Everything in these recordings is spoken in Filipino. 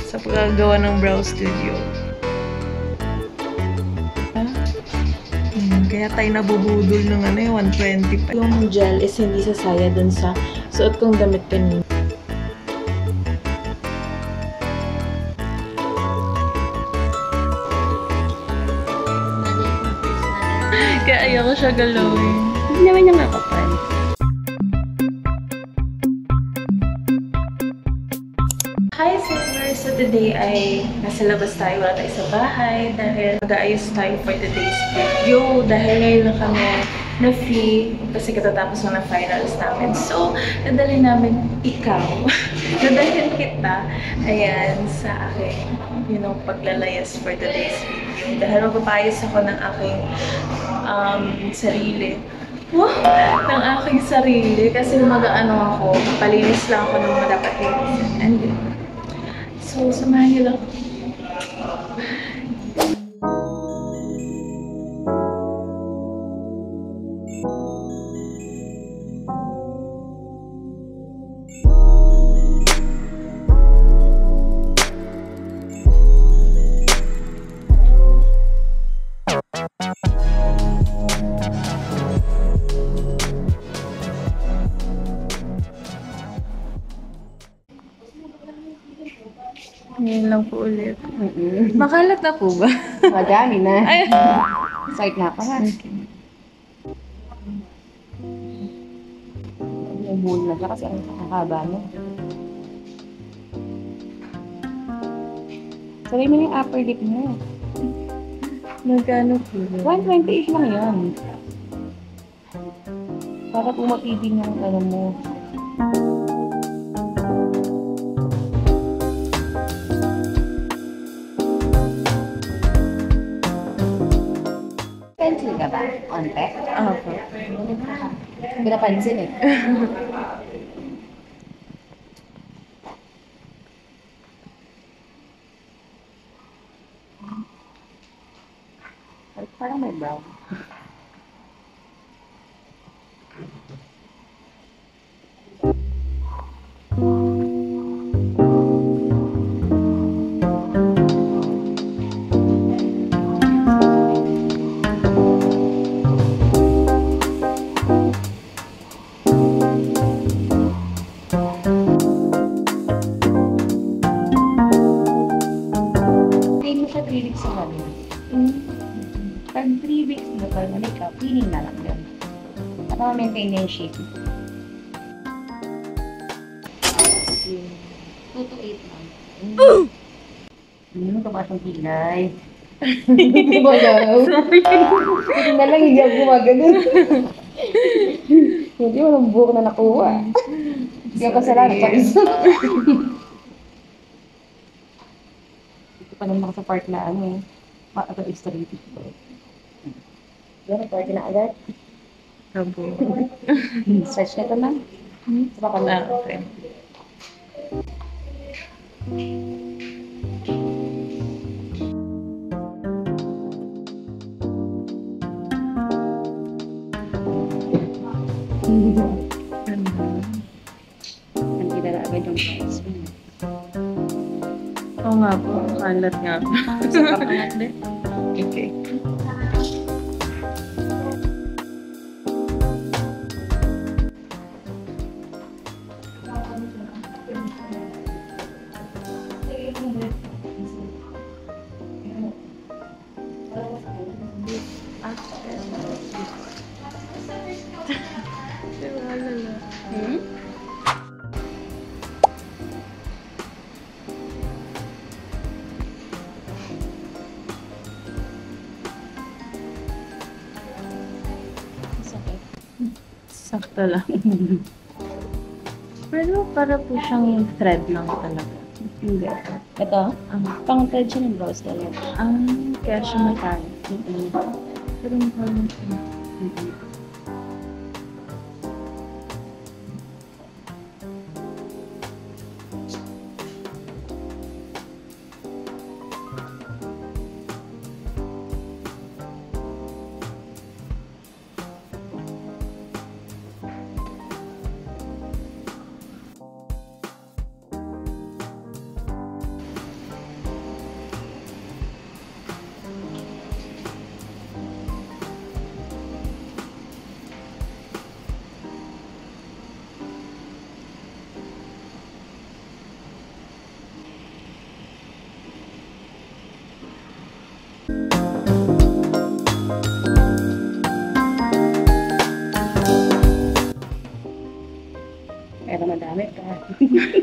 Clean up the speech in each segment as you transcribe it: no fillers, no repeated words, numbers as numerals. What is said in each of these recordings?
sa pagkagawa ng Brow Studio. Kaya tayo nabubudol ng 120 pa. Yung gel is hindi sasaya dun sa suot kong damit kanina. Kaya ayaw ko siya galawin. Hindi naman niya makapal. Hi Silver! So today ay nasa labas tayo, wala tayo sa bahay dahil mag-aayos tayo for today's video dahil ngayon lang kami na free kasi katatapos na finals namin. So, nadali namin ikaw, nadalhin kita, ayan, sa aking, paglalayas for today's video. Dahil magpapayos ako ng aking sarili. Ng aking sarili kasi mag-ano ako, palinis lang ako ng mga dapat linisin. And so, samahan niyo lang. Ngayon lang po ulit. Makalat na po ba? Madami na. Ay. Start na pa ha. Okay. Umuhul na siya kasi ang kakaba mo. Sabi mo yung upper lip mo. Magkano po? 128 lang yan. Para po mapibing yung ano mo. Pencil ka ba? Onte? Opo. Hindi napansin eh. Parang may brown. Pag 3 weeks na pag makeup, cleaning na lang yun. At ma-maintain na yung shape. 2 to 8 lang. Hindi mo kapasang kilay. Hindi mo daw. Hindi na lang hindi ako gumagano'n. Hindi mo ng buhok na nakuha. Hindi ako kasalanan pa isa. Ito pa naman ako sa part na ano eh. Ito is 3 weeks. Yan, party na agad. Opo. Stretch na ito na. Sa baka na. Okay. Hindi na agad yung price. Oo nga po. Kalat nga po. Sa kapangat din. Okay. Sakto lang. Pero para po siyang thread lang talaga. Hindi. Ito? Pang-thread siya ng brows talaga. Kaya siya matalit. Pero parang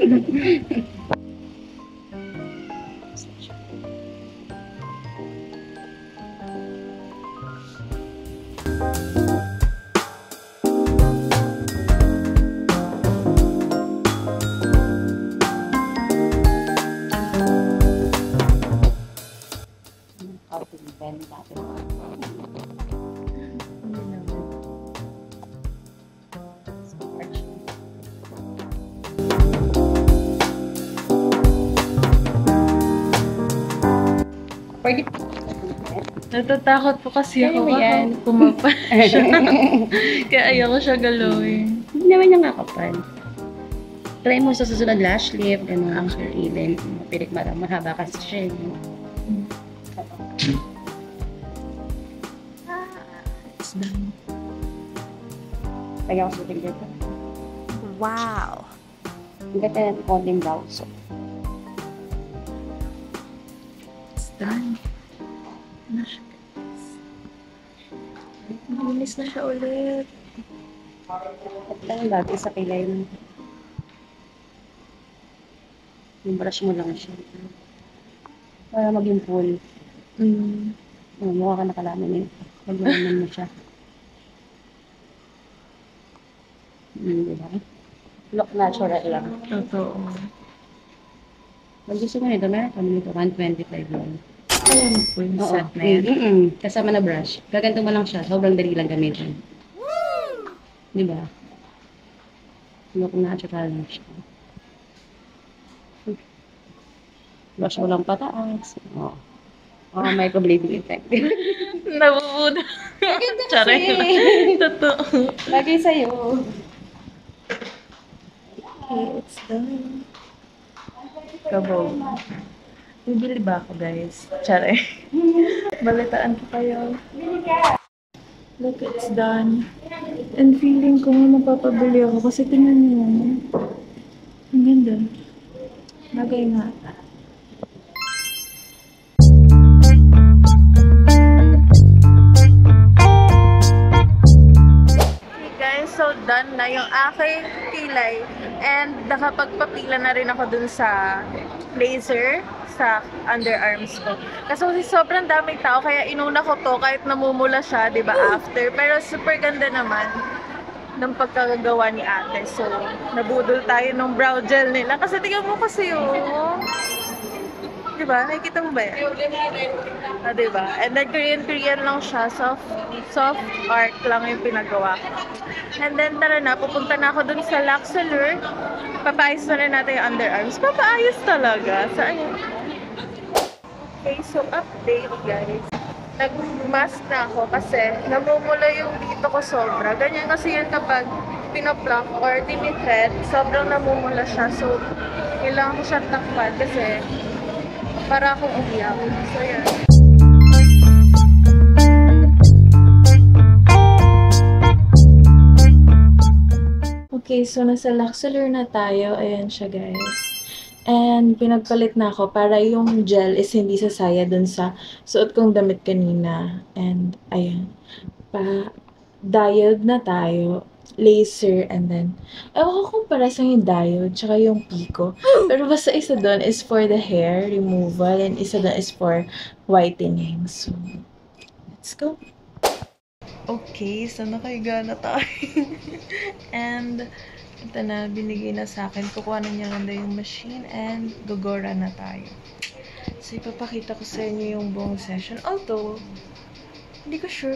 Pwede Natatakot po kasi Kaya ako mo baka yan. pumapa siya. Kaya ayoko siya galawin. Hindi naman niya kakapal. Try mo sa susunod lash lift, gano'n. Or even, pilit mahaba kasi siya. It's done. Lagyan ko sa finger ko. Wow! Ang ganda na konting brows. So, It's done. Ano siya, guys? Malinis na siya ulit. at lang bagay sa kilay mo. Yung brush mo lang siya. Para maging full. Mukha ka nakalamin eh. Lagyan mo siya. Diba? Look natural lang. Totoo. Pag gusto mo nito, meron kami nito, 125 lang. Ayan po yung Oo. set na yan. Kasama na brush. Gaganto mo lang siya. Sobrang dali lang gamitin. Diba? Look natural lang siya. Brush mo lang pataas. Oo. Microblading effect. Nabubuda. Charay lang. Totoo. Lagay sa'yo. Okay, it's done. Kabaw. Bibili ba ako, guys? Charay. Balitaan ko kayo. Look, it's done. And feeling ko nga mapapabili ako kasi tingnan niyo. Ang ganda. Bagay nga. Guys, so done na yung aking kilay and nakapagpapila na rin ako dun sa laser sa underarms ko. Kasi sobrang daming tao kaya inuna ko to kahit namumula siya, 'di ba, after. Pero super ganda naman ng pagkagagawa ni ate. So, nabudol tayo ng brow gel nila kasi tingnan mo kasi oh. 'Di ba? Nakikita mo ba yan? Ah, 'di ba? And then Korean lang siya, soft arc lang yung pinagawa ko. And then tara na, pupunta na ako dun sa Luxelure. Papaayos na rin natin yung underarms. Papaayos talaga. So, ayun. Okay, so update guys. Nag-mask na ako kasi namumula yung dito ko sobra. Ganyan kasi yan kapag pinapluck or tinithread, sobrang namumula siya. So, kailangan ko siya takpan kasi para akong umiyak. So, yan. Okay, so nasa Luxelure na tayo. Ayan siya, guys. And pinagpalit na ako para yung gel is hindi sasaya dun sa suot kong damit kanina. And ayan. Diode na tayo. Laser and then ewan ko kung parasang yung diode tsaka yung Pico. Pero basta isa dun is for the hair removal and isa dun is for whitening. So, let's go. Okay, so nakahiga na tayo. And ito na, binigay na sa akin. Kukuha na niya ganda yung machine and gogora na tayo. So, ipapakita ko sa inyo yung buong session. Although, hindi ko sure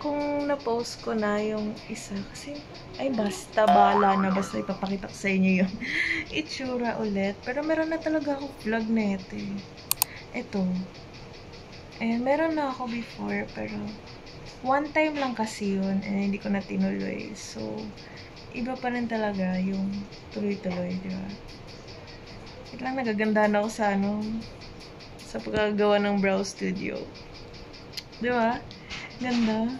kung na-post ko na yung isa. Kasi, ay basta, bala na. Basta ipapakita ko sa inyo yung itsura ulit. Pero meron na talaga ako vlog na ito eh. Ito. Ayan, meron na ako before. Pero, one time lang kasi yun. And hindi ko na tinuloy. So, iba pa rin talaga yung tuloy-tuloy, di ba? Wait lang, nagagandahan ako sa sa pagkagawa ng Brow Studio. Di ba? Ganda.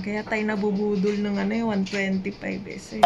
Kaya tayo nabubudol ng 125 eh. So,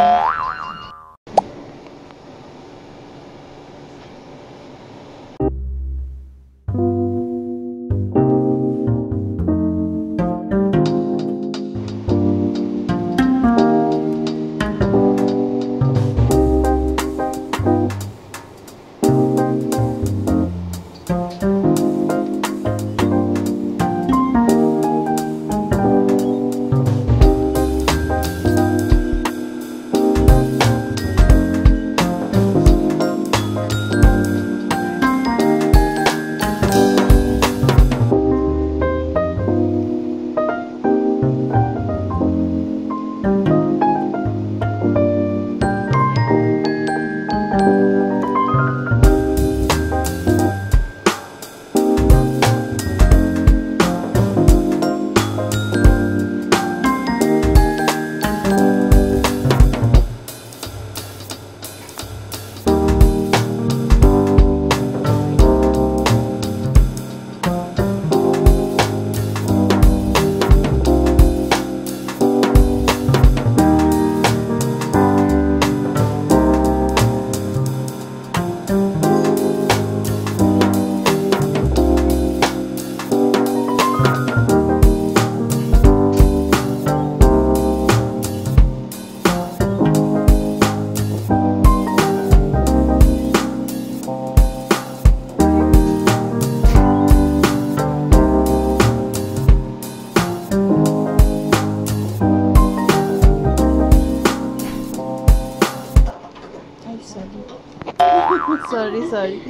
Sorry.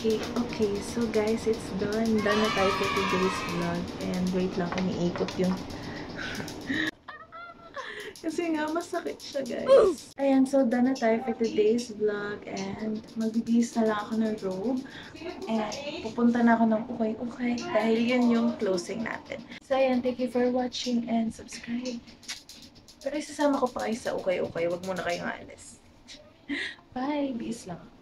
Okay, so guys, it's done. Done na tayo for today's vlog. And wait lang, umiikot yung... Kasi nga, masakit siya, guys. Ayan, so done na tayo for today's vlog. And magbibihis na lang ako ng robe. And pupunta na ako ng ukay-ukay. Dahil yun yung closing natin. So ayan, thank you for watching and subscribe. Pero isasama ko pa kayo sa ukay-ukay. Huwag muna kayong alis. Bye! Bihis lang.